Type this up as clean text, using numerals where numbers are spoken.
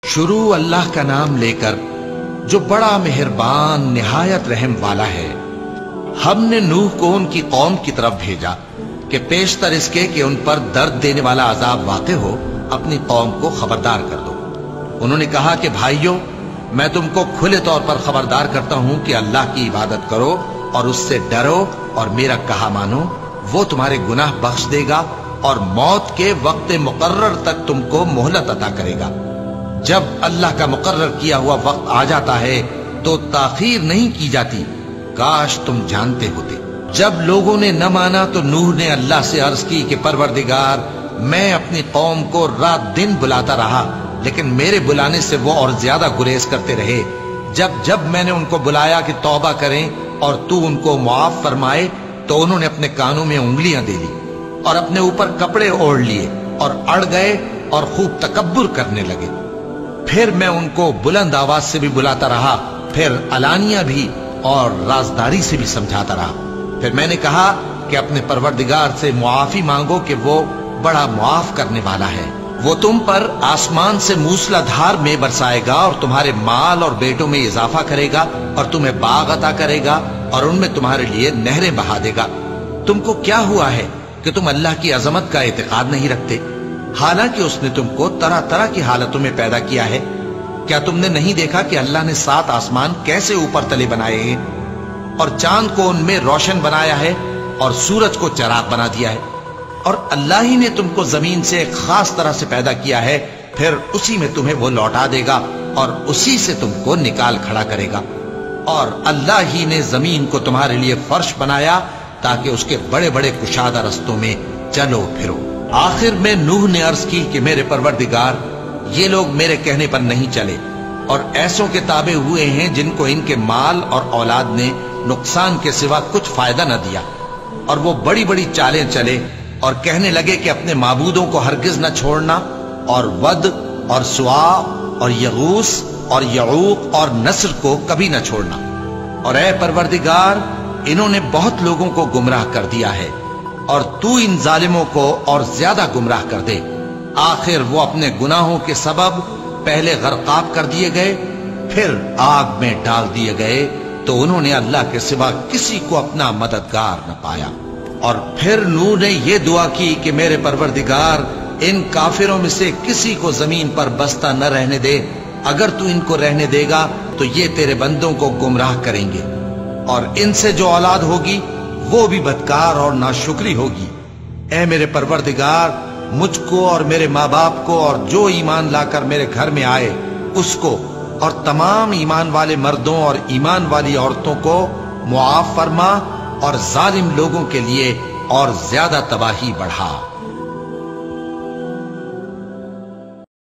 شروع اللہ کا نام لے کر جو بڑا مہربان نہایت رحم والا ہے۔ ہم نے نوح کو ان کی قوم کی طرف بھیجا کہ پیشتر اس کے کہ ان پر درد دینے والا عذاب واقع ہو اپنی قوم کو خبردار کر دو۔ انہوں نے کہا کہ بھائیو، میں تم کو کھلے طور پر خبردار کرتا ہوں کہ اللہ کی عبادت کرو اور اس سے ڈرو اور میرا کہا مانو، وہ تمہارے گناہ بخش دے گا اور موت کے وقت مقرر تک تم کو مہلت عطا کرے گا۔ جب اللہ کا مقرر کیا ہوا وقت آ جاتا ہے تو تاخیر نہیں کی جاتی، کاش تم جانتے ہوتے۔ جب لوگوں نے نہ مانا تو نوح نے اللہ سے عرض کی کہ پروردگار، میں اپنی قوم کو رات دن بلاتا رہا لیکن میرے بلانے سے وہ اور زیادہ گریز کرتے رہے۔ جب میں نے ان کو بلایا کہ توبہ کریں اور تو ان کو معاف فرمائے تو انہوں نے اپنے کانوں میں انگلیاں دے لی اور اپنے اوپر کپڑے اوڑھ لیے اور اڑ گئے اور خوب تکبر کرنے لگے۔ پھر میں ان کو بلند آواز سے بھی بلاتا رہا، پھر علانیہ بھی اور رازداری سے بھی سمجھاتا رہا۔ پھر میں نے کہا کہ اپنے پروردگار سے معافی مانگو کہ وہ بڑا معاف کرنے والا ہے۔ وہ تم پر آسمان سے موسلا دھار میں برسائے گا اور تمہارے مال اور بیٹوں میں اضافہ کرے گا اور تمہیں باغ عطا کرے گا اور ان میں تمہارے لیے نہریں بہا دے گا۔ تم کو کیا ہوا ہے کہ تم اللہ کی عظمت کا اعتقاد نہیں رکھتے، حالانکہ اس نے تم کو طرح طرح کی حالتوں میں پیدا کیا ہے؟ کیا تم نے نہیں دیکھا کہ اللہ نے 7 آسمان کیسے اوپر تلے بنائے ہیں اور چاند کو ان میں روشن بنایا ہے اور سورج کو چراغ بنا دیا ہے؟ اور اللہ ہی نے تم کو زمین سے ایک خاص طرح سے پیدا کیا ہے، پھر اسی میں تمہیں وہ لوٹا دے گا اور اسی سے تم کو نکال کھڑا کرے گا۔ اور اللہ ہی نے زمین کو تمہارے لیے فرش بنایا تاکہ اس کے بڑے بڑے کشادہ رستوں میں چلو پھرو۔ آخر میں نوح نے عرض کی کہ میرے پروردگار، یہ لوگ میرے کہنے پر نہیں چلے اور ایسوں کے تابع ہوئے ہیں جن کو ان کے مال اور اولاد نے نقصان کے سوا کچھ فائدہ نہ دیا، اور وہ بڑی بڑی چالیں چلے اور کہنے لگے کہ اپنے معبودوں کو ہرگز نہ چھوڑنا، اور ود اور سوا اور یغوث اور یعوق اور نصر کو کبھی نہ چھوڑنا۔ اور اے پروردگار، انہوں نے بہت لوگوں کو گمراہ کر دیا ہے، اور تو ان ظالموں کو اور زیادہ گمراہ کر دے۔ آخر وہ اپنے گناہوں کے سبب پہلے غرقاب کر دیے گئے، پھر آگ میں ڈال دیے گئے، تو انہوں نے اللہ کے سوا کسی کو اپنا مددگار نہ پایا۔ اور پھر نوح نے یہ دعا کی کہ میرے پروردگار، ان کافروں میں سے کسی کو زمین پر بستہ نہ رہنے دے، اگر تو ان کو رہنے دے گا تو یہ تیرے بندوں کو گمراہ کریں گے، اور ان سے جو اولاد ہوگی وہ بھی بدکار اور ناشکری ہوگی۔ اے میرے پروردگار، مجھ کو اور میرے ماں باپ کو اور جو ایمان لا کر میرے گھر میں آئے اس کو اور تمام ایمان والے مردوں اور ایمان والی عورتوں کو معاف فرما، اور ظالم لوگوں کے لیے اور زیادہ تباہی بڑھا۔